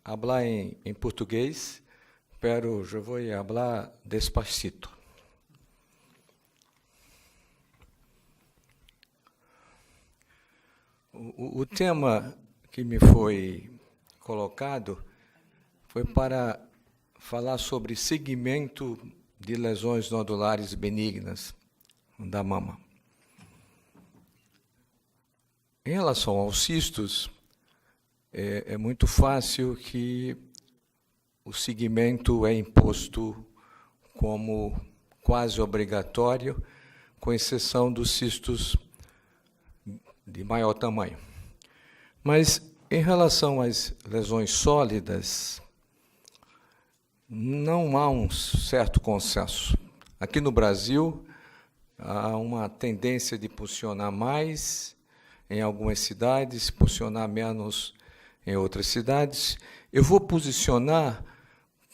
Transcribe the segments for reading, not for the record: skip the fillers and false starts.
hablar em português, pero eu vou falar despacito. O tema que me foi colocado foi para falar sobre seguimento de lesões nodulares benignas da mama. Em relação aos cistos, é muito fácil que o seguimento é imposto como quase obrigatório, com exceção dos cistos de maior tamanho. Mas, em relação às lesões sólidas, não há um certo consenso. Aqui no Brasil, há uma tendência de puncionar mais em algumas cidades, puncionar menos em outras cidades. Eu vou posicionar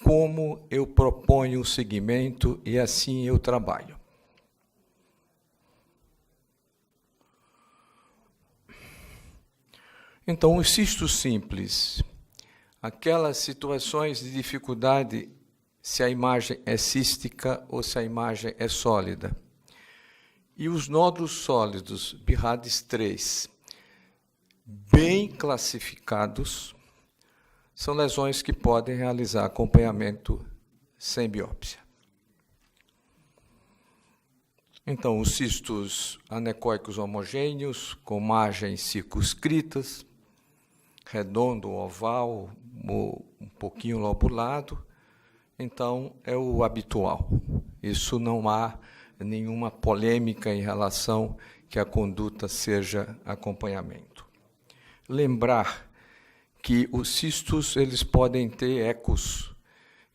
como eu proponho o segmento e assim eu trabalho. Então, os cistos simples, aquelas situações de dificuldade se a imagem é cística ou se a imagem é sólida. E os nódulos sólidos, BIRADS 3, bem classificados, são lesões que podem realizar acompanhamento sem biópsia. Então, os cistos anecóicos homogêneos, com margens circunscritas, redondo, oval, um pouquinho lobulado, então é o habitual. Isso não há nenhuma polêmica em relação que a conduta seja acompanhamento. Lembrar que os cistos eles podem ter ecos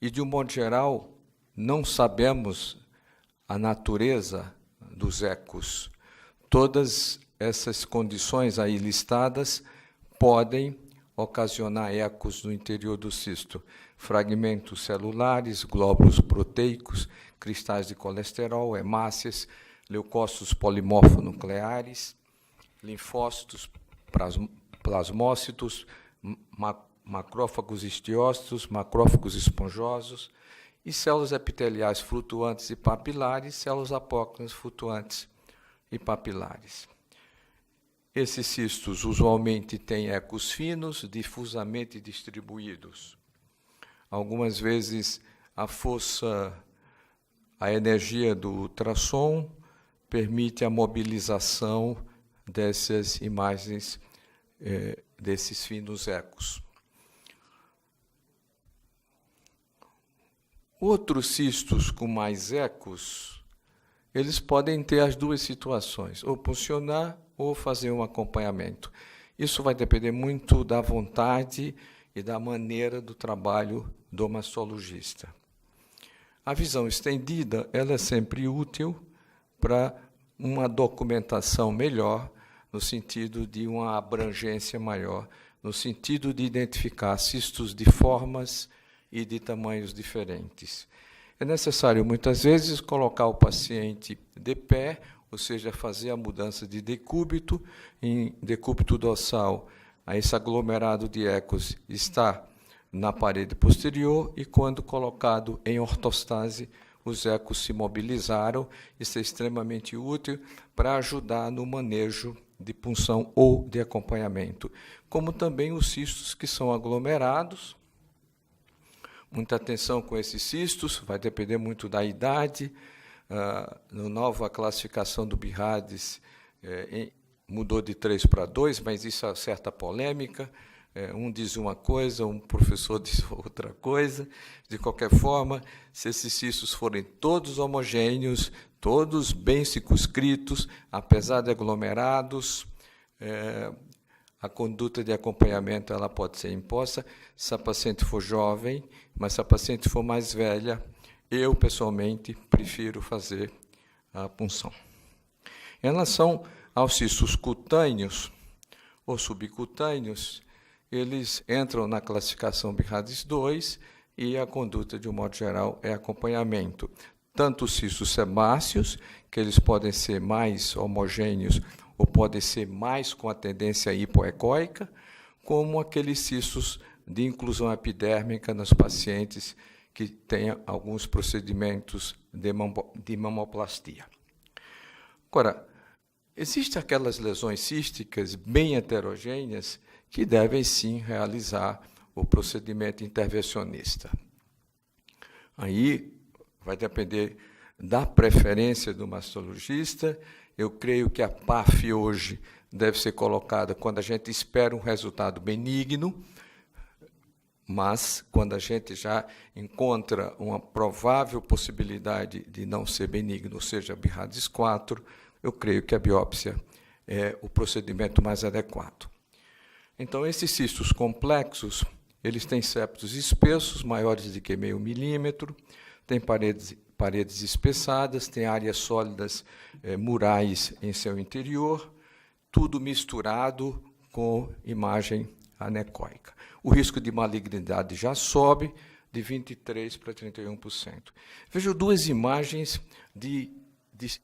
e, de um modo geral, não sabemos a natureza dos ecos. Todas essas condições aí listadas podem ocasionar ecos no interior do cisto. Fragmentos celulares, glóbulos proteicos, cristais de colesterol, hemácias, leucócitos polimorfonucleares, linfócitos, plasmócitos, macrófagos histiócitos, macrófagos esponjosos e células epiteliais flutuantes e papilares, células apócrinas flutuantes e papilares. Esses cistos usualmente têm ecos finos, difusamente distribuídos. Algumas vezes a força, a energia do ultrassom permite a mobilização dessas imagens, desses finos ecos. Outros cistos com mais ecos, eles podem ter as duas situações, ou puncionar ou fazer um acompanhamento. Isso vai depender muito da vontade e da maneira do trabalho do mastologista. A visão estendida ela é sempre útil para uma documentação melhor, no sentido de uma abrangência maior, no sentido de identificar cistos de formas e de tamanhos diferentes. É necessário, muitas vezes, colocar o paciente de pé, ou seja, fazer a mudança de decúbito. Em decúbito dorsal, esse aglomerado de ecos está na parede posterior e, quando colocado em ortostase, os ecos se mobilizaram. Isso é extremamente útil para ajudar no manejo de punção ou de acompanhamento, como também os cistos que são aglomerados. Muita atenção com esses cistos, vai depender muito da idade. Na nova classificação do BIRADS, mudou de 3 para 2, mas isso é certa polêmica. Um diz uma coisa, um professor diz outra coisa. De qualquer forma, se esses cistos forem todos homogêneos, todos bem circunscritos, apesar de aglomerados, a conduta de acompanhamento ela pode ser imposta se a paciente for jovem, mas se a paciente for mais velha, eu, pessoalmente, prefiro fazer a punção. Em relação aos cistos cutâneos ou subcutâneos, eles entram na classificação BIRADS 2 e a conduta, de um modo geral, é acompanhamento. Tanto os cistos sebáceos, que eles podem ser mais homogêneos ou podem ser mais com a tendência hipoecóica, como aqueles cistos de inclusão epidérmica nos pacientes que têm alguns procedimentos de mamoplastia. Agora, existem aquelas lesões císticas bem heterogêneas que devem, sim, realizar o procedimento intervencionista. Aí vai depender da preferência do mastologista. Eu creio que a PAF hoje deve ser colocada quando a gente espera um resultado benigno, mas quando a gente já encontra uma provável possibilidade de não ser benigno, ou seja, BIRADS 4, eu creio que a biópsia é o procedimento mais adequado. Então, esses cistos complexos, eles têm septos espessos, maiores de que 0,5 milímetro, têm paredes espessadas, têm áreas sólidas murais em seu interior, tudo misturado com imagem anecóica. O risco de malignidade já sobe de 23% para 31%. Vejo duas imagens de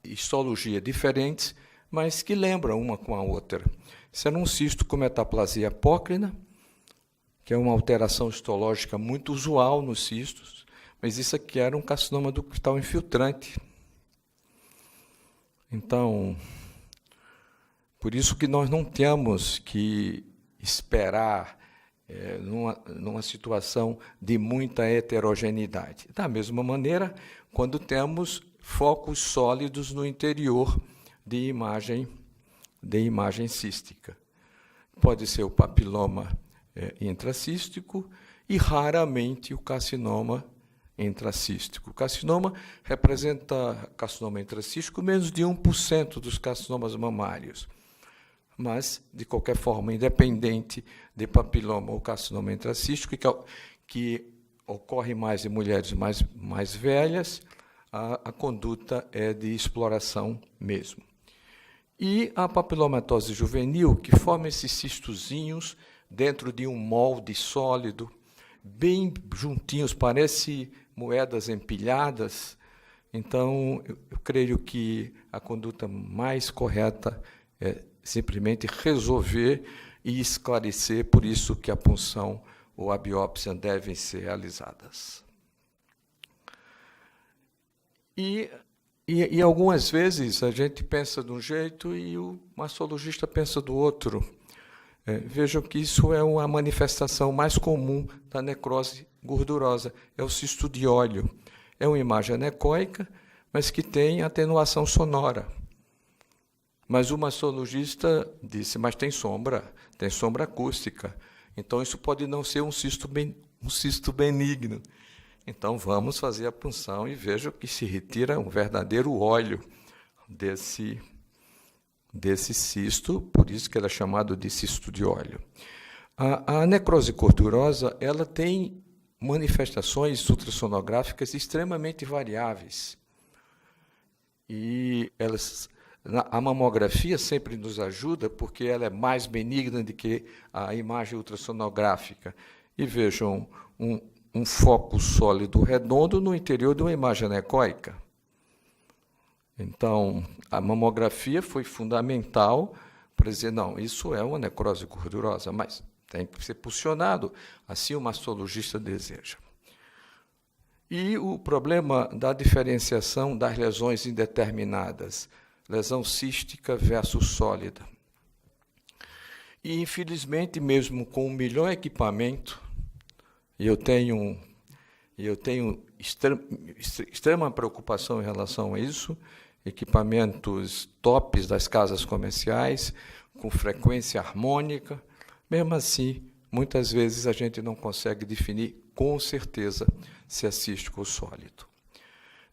histologia diferentes, mas que lembram uma com a outra. Isso era um cisto com metaplasia apócrina, que é uma alteração histológica muito usual nos cistos, mas isso aqui era um carcinoma ductal infiltrante. Então, por isso que nós não temos que esperar numa situação de muita heterogeneidade. Da mesma maneira, quando temos focos sólidos no interior de imagem cística. Pode ser o papiloma intracístico e, raramente, o carcinoma intracístico. O carcinoma representa, carcinoma intracístico, menos de 1% dos carcinomas mamários. Mas, de qualquer forma, independente de papiloma ou carcinoma intracístico, que ocorre mais em mulheres mais velhas, a conduta é de exploração mesmo. E a papilomatose juvenil, que forma esses cistozinhos dentro de um molde sólido, bem juntinhos, parece moedas empilhadas. Então, eu creio que a conduta mais correta é simplesmente resolver e esclarecer, por isso que a punção ou a biópsia devem ser realizadas. E algumas vezes a gente pensa de um jeito e o mastologista pensa do outro. Vejam que isso é uma manifestação mais comum da necrose gordurosa, é o cisto de óleo. É uma imagem anecoica, mas que tem atenuação sonora. Mas o mastologista disse, mas tem sombra acústica. Então, isso pode não ser um cisto benigno. Então, vamos fazer a punção e vejam que se retira um verdadeiro óleo desse cisto, por isso que ele é chamado de cisto de óleo. A necrose gordurosa, ela tem manifestações ultrassonográficas extremamente variáveis. E a mamografia sempre nos ajuda, porque ela é mais benigna do que a imagem ultrassonográfica. E vejam, um foco sólido redondo no interior de uma imagem anecoica. Então, a mamografia foi fundamental para dizer, não, isso é uma necrose gordurosa, mas tem que ser posicionado, assim o mastologista deseja. E o problema da diferenciação das lesões indeterminadas, lesão cística versus sólida. E, infelizmente, mesmo com o melhor equipamento, e eu tenho extrema preocupação em relação a isso, equipamentos tops das casas comerciais, com frequência harmônica, mesmo assim, muitas vezes a gente não consegue definir com certeza se é cístico ou sólido.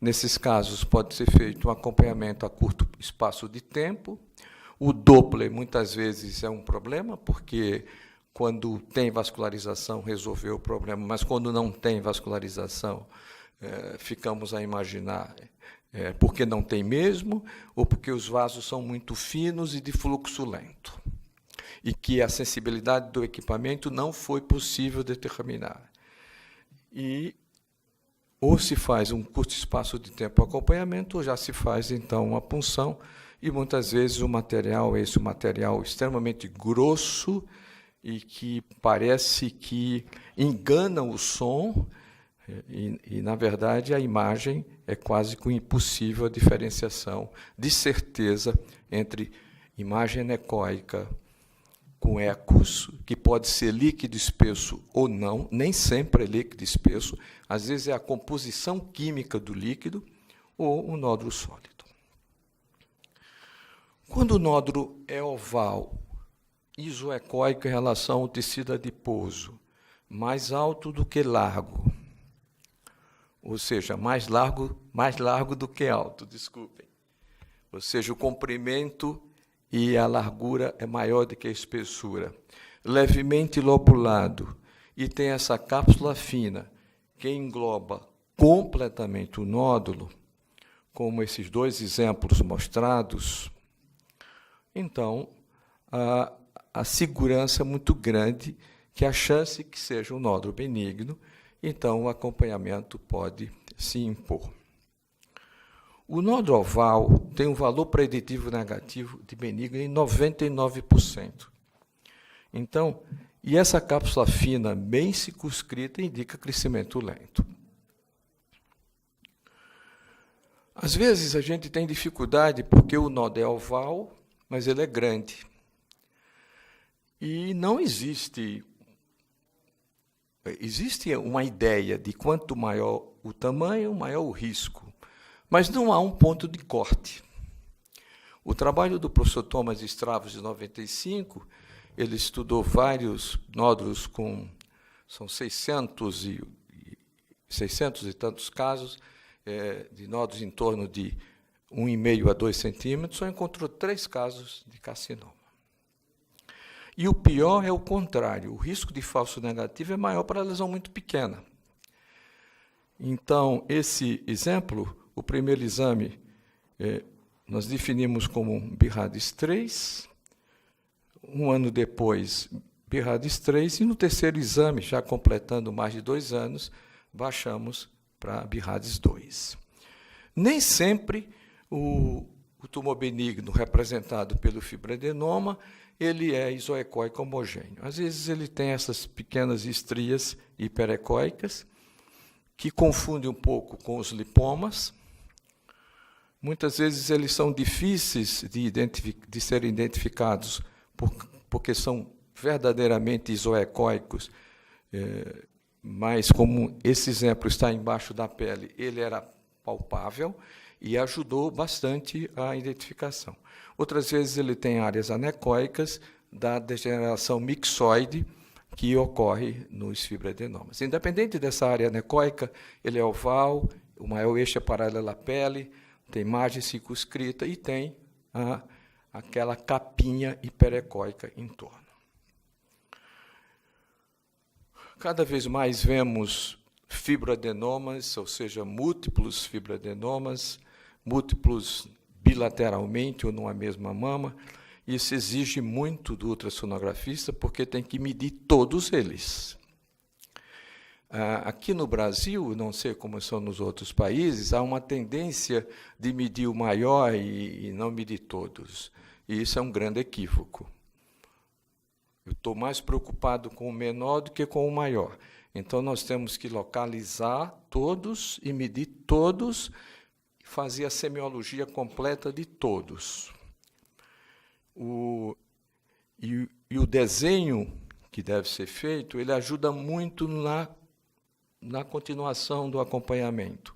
Nesses casos, pode ser feito um acompanhamento a curto espaço de tempo. O Doppler, muitas vezes, é um problema, porque quando tem vascularização, resolveu o problema, mas quando não tem vascularização, ficamos a imaginar porque não tem mesmo, ou porque os vasos são muito finos e de fluxo lento, e que a sensibilidade do equipamento não foi possível determinar. E ou se faz um curto espaço de tempo de acompanhamento, ou já se faz, então, uma punção, e muitas vezes o material é esse material extremamente grosso e que parece que enganam o som, na verdade, a imagem é quase que impossível a diferenciação de certeza entre imagem anecoica com ecos, que pode ser líquido espesso ou não, nem sempre é líquido espesso, às vezes é a composição química do líquido ou um nódulo sólido. Quando o nódulo é oval, isoecóico em relação ao tecido adiposo, mais alto do que largo, ou seja, mais largo do que alto, desculpem. Ou seja, o comprimento e a largura é maior do que a espessura. Levemente lobulado e tem essa cápsula fina que engloba completamente o nódulo, como esses dois exemplos mostrados, então a segurança é muito grande que a chance que seja um nódulo benigno, então o acompanhamento pode se impor. O nódulo oval tem um valor preditivo negativo de benigno em 99%. Então, e essa cápsula fina bem circunscrita indica crescimento lento. Às vezes a gente tem dificuldade porque o nódulo é oval, mas ele é grande. E não existe uma ideia de quanto maior o tamanho, maior o risco. Mas não há um ponto de corte. O trabalho do professor Thomas Stravos, de 95, ele estudou vários nódulos são 600 e tantos casos, de nódulos em torno de 1,5 a 2 centímetros, só encontrou 3 casos de carcinoma. E o pior é o contrário, o risco de falso negativo é maior para a lesão muito pequena. Então, esse exemplo, o primeiro exame, nós definimos como BIRADS 3, um ano depois, BIRADS 3, e no terceiro exame, já completando mais de 2 anos, baixamos para BIRADS 2. Nem sempre o tumor benigno representado pelo fibroadenoma, ele é isoecóico homogêneo. Às vezes ele tem essas pequenas estrias hiperecóicas, que confundem um pouco com os lipomas. Muitas vezes eles são difíceis de serem identificados porque são verdadeiramente isoecóicos, mas como esse exemplo está embaixo da pele, ele era palpável e ajudou bastante a identificação. Outras vezes ele tem áreas anecoicas da degeneração mixoide que ocorre nos fibroadenomas. Independente dessa área anecoica, ele é oval, o maior eixo é paralelo à pele, tem margem circunscrita e tem aquela capinha hiperecóica em torno. Cada vez mais vemos fibroadenomas, ou seja, múltiplos fibroadenomas, múltiplos bilateralmente ou numa mesma mama. Isso exige muito do ultrassonografista, porque tem que medir todos eles. Aqui no Brasil, não sei como são nos outros países, há uma tendência de medir o maior e não medir todos. E isso é um grande equívoco. Eu estou mais preocupado com o menor do que com o maior. Então, nós temos que localizar todos e medir todos, e fazer a semiologia completa de todos. O desenho que deve ser feito, ele ajuda muito na continuação do acompanhamento.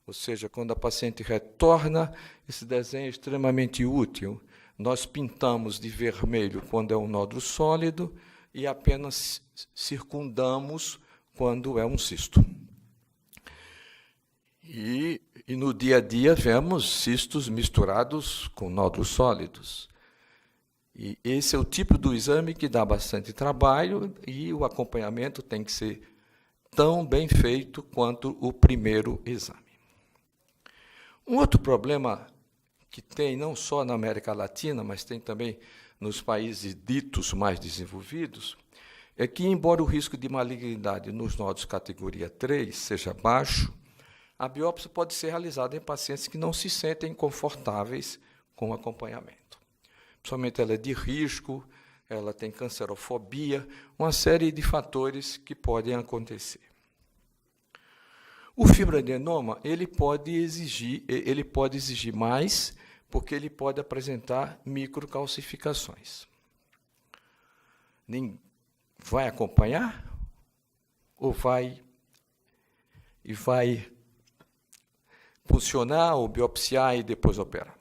Ou seja, quando a paciente retorna, esse desenho é extremamente útil. Nós pintamos de vermelho quando é um nódulo sólido e apenas circundamos quando é um cisto. E no dia a dia vemos cistos misturados com nódulos sólidos. E esse é o tipo do exame que dá bastante trabalho e o acompanhamento tem que ser tão bem feito quanto o primeiro exame. Um outro problema que tem não só na América Latina, mas tem também nos países ditos mais desenvolvidos, é que, embora o risco de malignidade nos nódulos categoria 3 seja baixo, a biópsia pode ser realizada em pacientes que não se sentem confortáveis com o acompanhamento. Principalmente ela é de risco, ela tem cancerofobia, uma série de fatores que podem acontecer. O fibroadenoma, ele pode exigir mais, porque ele pode apresentar microcalcificações. Vai acompanhar? Ou vai funcionar ou biopsiar e depois operar?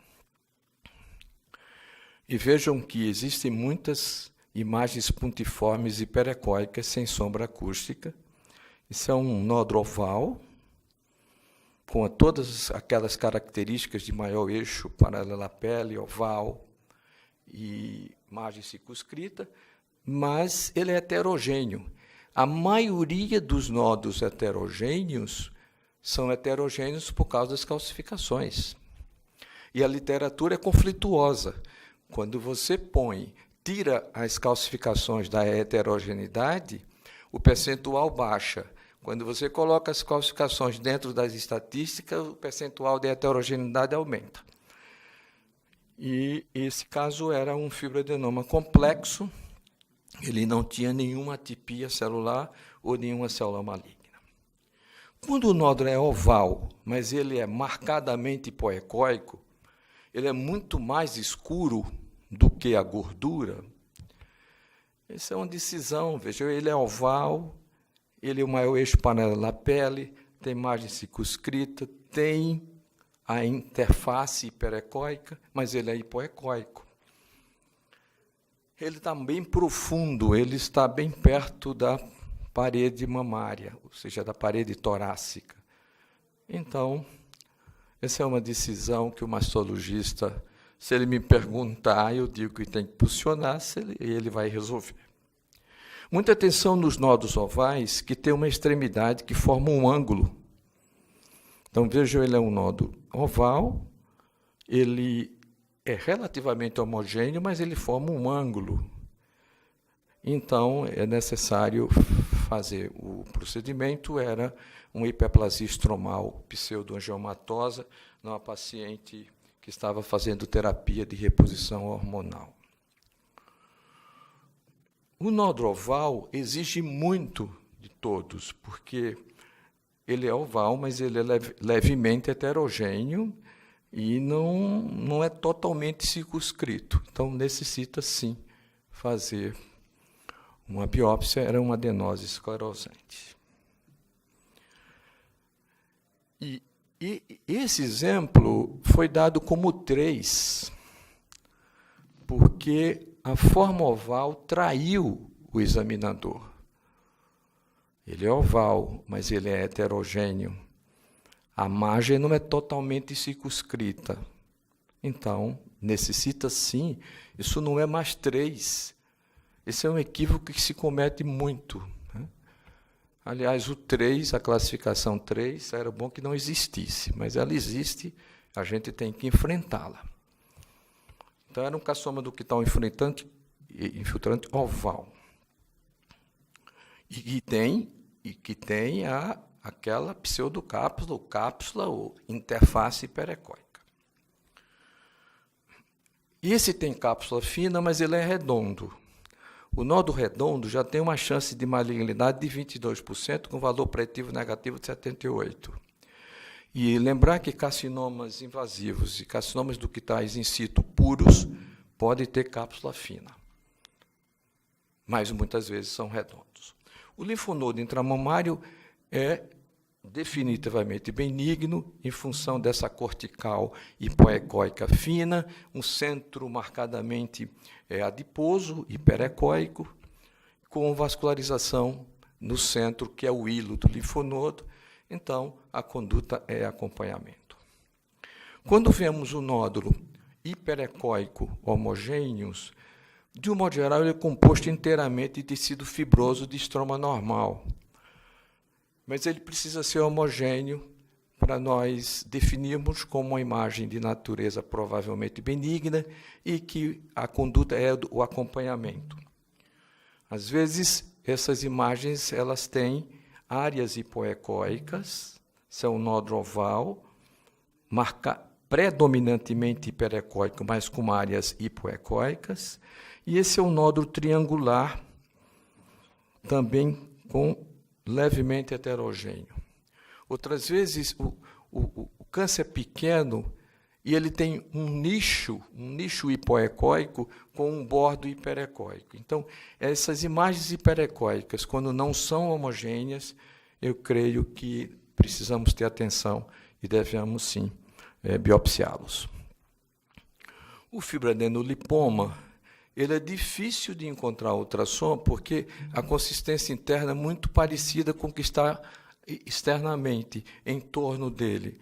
E vejam que existem muitas imagens pontiformes hiperecóicas sem sombra acústica. Isso é um nódulo oval, com todas aquelas características de maior eixo, paralelo à pele, oval e margem circunscrita, mas ele é heterogêneo. A maioria dos nódulos heterogêneos são heterogêneos por causa das calcificações. E a literatura é conflituosa. Quando você tira as calcificações da heterogeneidade, o percentual baixa. Quando você coloca as calcificações dentro das estatísticas, o percentual de heterogeneidade aumenta. E esse caso era um fibroadenoma complexo, ele não tinha nenhuma atipia celular ou nenhuma célula maligna. Quando o nódulo é oval, mas ele é marcadamente hipoecóico, ele é muito mais escuro do que a gordura. Essa é uma decisão, veja, ele é oval, ele é o maior eixo paralelo à pele, tem margem circunscrita, tem a interface hiperecóica, mas ele é hipoecóico. Ele está bem profundo, ele está bem perto da parede mamária, ou seja, da parede torácica. Então, essa é uma decisão que o mastologista, se ele me perguntar, eu digo que tem que posicionar, ele vai resolver. Muita atenção nos nódulos ovais, que tem uma extremidade que forma um ângulo. Então, vejam, ele é um nódulo oval, ele é relativamente homogêneo, mas ele forma um ângulo. Então, é necessário fazer o procedimento, era uma hiperplasia estromal pseudoangiomatosa numa paciente que estava fazendo terapia de reposição hormonal. O nódulo oval exige muito de todos, porque ele é oval, mas ele é levemente heterogêneo e não é totalmente circunscrito. Então, necessita, sim, fazer uma biópsia, era uma adenose esclerosante. E esse exemplo foi dado como 3, porque a forma oval traiu o examinador. Ele é oval, mas ele é heterogêneo. A margem não é totalmente circunscrita. Então, necessita sim, isso não é mais 3. Esse é um equívoco que se comete muito. Aliás, o 3, a classificação 3, era bom que não existisse, mas ela existe, a gente tem que enfrentá-la. Então, era um carcinoma do ductal infiltrante oval. E que tem aquela pseudocápsula, ou cápsula, ou interface hiperecóica. E esse tem cápsula fina, mas ele é redondo. O nódulo redondo já tem uma chance de malignidade de 22%, com valor preditivo negativo de 78%. E lembrar que carcinomas invasivos e carcinomas ductais in situ puros podem ter cápsula fina, mas muitas vezes são redondos. O linfonodo intramamário é definitivamente benigno, em função dessa cortical hipoecóica fina, um centro marcadamente adiposo, hiperecóico, com vascularização no centro, que é o hilo do linfonodo. Então, a conduta é acompanhamento. Quando vemos o nódulo hiperecóico homogêneo, de um modo geral, ele é composto inteiramente de tecido fibroso de estroma normal. Mas ele precisa ser homogêneo para nós definirmos como uma imagem de natureza provavelmente benigna e que a conduta é o acompanhamento. Às vezes, essas imagens elas têm áreas hipoecóicas, são um nódulo oval, predominantemente hiperecóico, mas com áreas hipoecóicas. E esse é um nódulo triangular, também levemente heterogêneo. Outras vezes, o câncer é pequeno e ele tem um nicho hipoecóico com um bordo hiperecóico. Então, essas imagens hiperecóicas, quando não são homogêneas, eu creio que precisamos ter atenção e devemos, sim, biopsiá-los. O fibroadenolipoma, ele é difícil de encontrar ultrassom porque a consistência interna é muito parecida com o que está externamente, em torno dele.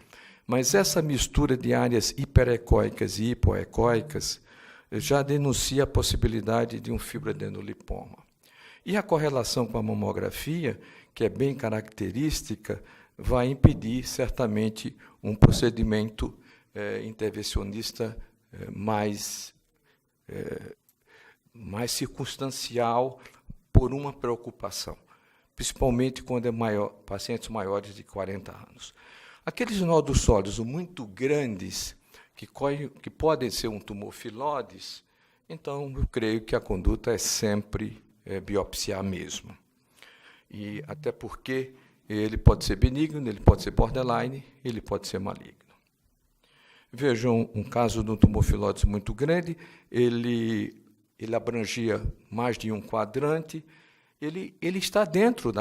Mas essa mistura de áreas hiperecóicas e hipoecóicas já denuncia a possibilidade de um fibroadenolipoma. E a correlação com a mamografia, que é bem característica, vai impedir, certamente, um procedimento intervencionista mais circunstancial por uma preocupação, principalmente quando pacientes maiores de 40 anos. Aqueles nódulos sólidos muito grandes, que podem ser um tumor filódes, então eu creio que a conduta é sempre biopsiar mesmo. E até porque ele pode ser benigno, ele pode ser borderline, ele pode ser maligno. Vejam um caso de um tumor filódes muito grande, ele abrangia mais de um quadrante, ele está dentro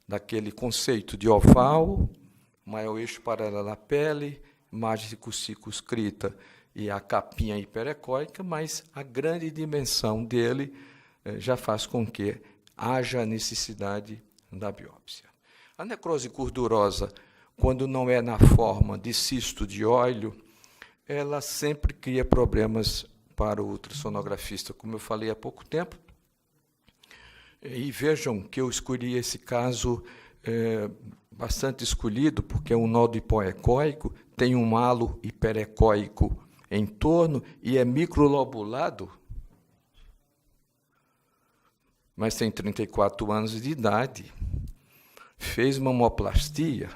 daquele conceito de oval, maior eixo paralelo à pele, margem circunscrita e a capinha hiperecóica, mas a grande dimensão dele já faz com que haja a necessidade da biópsia. A necrose gordurosa, quando não é na forma de cisto de óleo, ela sempre cria problemas para o ultrassonografista, como eu falei há pouco tempo. E vejam que eu escolhi esse caso bastante escolhido, porque é um nódulo hipoecóico, tem um halo hiperecóico em torno e é microlobulado, mas tem 34 anos de idade, fez mamoplastia,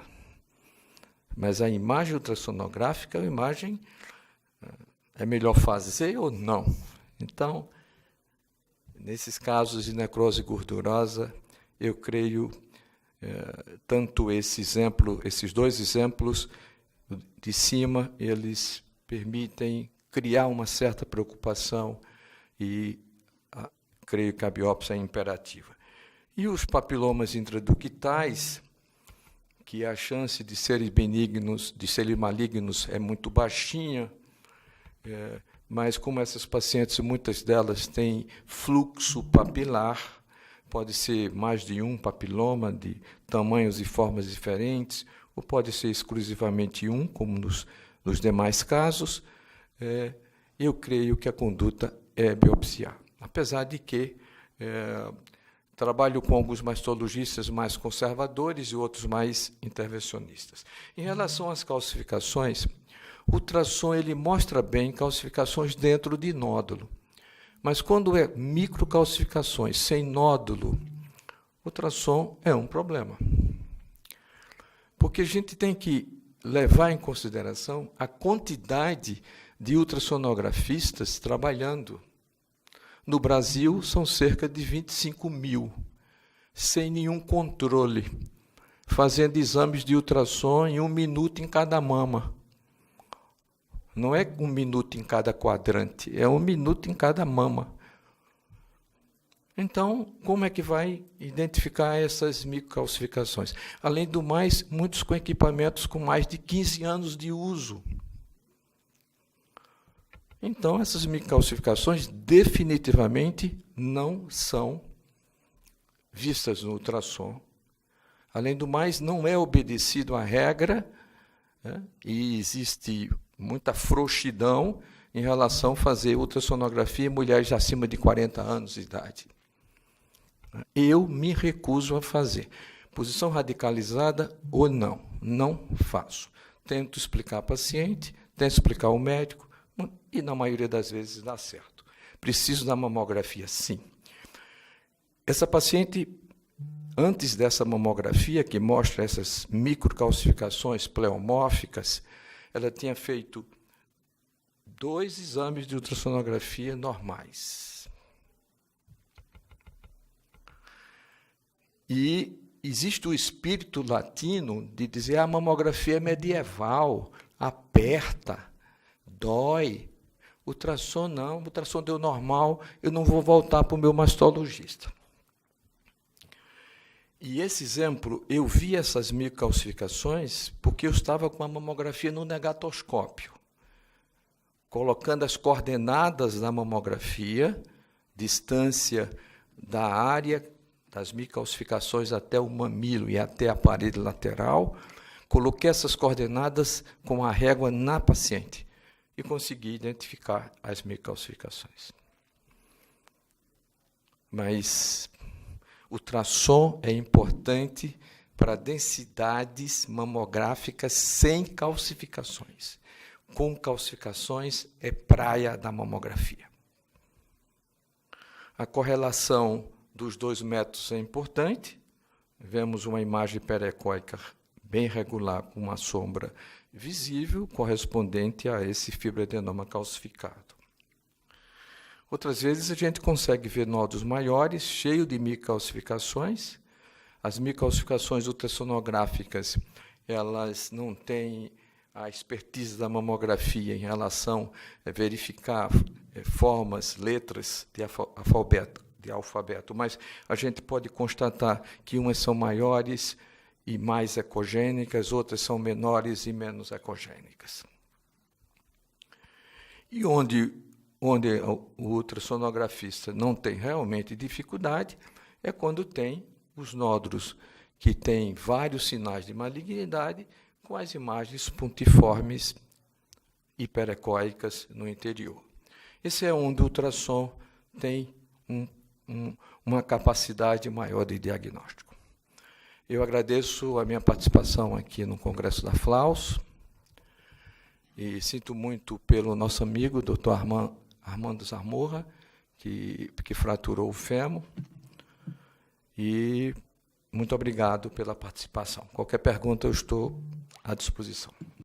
mas a imagem ultrassonográfica, a imagem é melhor fazer ou não. Então, nesses casos de necrose gordurosa, eu creio, tanto esses dois exemplos de cima, eles permitem criar uma certa preocupação e creio que a biópsia é imperativa. E os papilomas intraductais, que a chance de serem benignos, de serem malignos é muito baixinha, mas como essas pacientes, muitas delas têm fluxo papilar, pode ser mais de um papiloma de tamanhos e formas diferentes, ou pode ser exclusivamente um, como nos demais casos, eu creio que a conduta é biopsiar. Apesar de que trabalho com alguns mastologistas mais conservadores e outros mais intervencionistas. Em relação às calcificações, o ultrassom ele mostra bem calcificações dentro de nódulo. Mas quando é microcalcificações sem nódulo, o ultrassom é um problema. Porque a gente tem que levar em consideração a quantidade de ultrassonografistas trabalhando. No Brasil, são cerca de 25 mil, sem nenhum controle, fazendo exames de ultrassom em 1 minuto em cada mama. Não é 1 minuto em cada quadrante, é 1 minuto em cada mama. Então, como é que vai identificar essas microcalcificações? Além do mais, muitos com equipamentos com mais de 15 anos de uso. Então, essas microcalcificações definitivamente não são vistas no ultrassom. Além do mais, não é obedecido à regra, e existe muita frouxidão em relação a fazer ultrassonografia em mulheres acima de 40 anos de idade. Eu me recuso a fazer. Posição radicalizada ou não, não faço. Tento explicar ao paciente, tento explicar ao médico, e na maioria das vezes dá certo. Preciso da mamografia, sim. Essa paciente, antes dessa mamografia, que mostra essas microcalcificações pleomórficas, ela tinha feito 2 exames de ultrassonografia normais. E existe o espírito latino de dizer a mamografia é medieval, aperta, dói. Ultrassom não, o ultrassom deu normal, eu não vou voltar para o meu mastologista. E esse exemplo, eu vi essas microcalcificações porque eu estava com a mamografia no negatoscópio, colocando as coordenadas da mamografia, distância da área das microcalcificações até o mamilo e até a parede lateral, coloquei essas coordenadas com a régua na paciente e consegui identificar as microcalcificações. Mas ultrassom é importante para densidades mamográficas sem calcificações. Com calcificações é praia da mamografia. A correlação dos 2 métodos é importante. Vemos uma imagem perecóica bem regular com uma sombra visível correspondente a esse fibroadenoma calcificado. Outras vezes a gente consegue ver nódulos maiores, cheios de microcalcificações. As microcalcificações ultrassonográficas, elas não têm a expertise da mamografia em relação a verificar formas, letras de alfabeto, mas a gente pode constatar que umas são maiores e mais ecogênicas, outras são menores e menos ecogênicas. E onde o ultrassonografista não tem realmente dificuldade é quando tem os nódulos que têm vários sinais de malignidade com as imagens pontiformes hiperecóicas no interior. Esse é onde o ultrassom tem uma capacidade maior de diagnóstico. Eu agradeço a minha participação aqui no Congresso da FLAUS e sinto muito pelo nosso amigo, Dr. Armando Zamorra, que fraturou o fêmur, e muito obrigado pela participação. Qualquer pergunta, eu estou à disposição.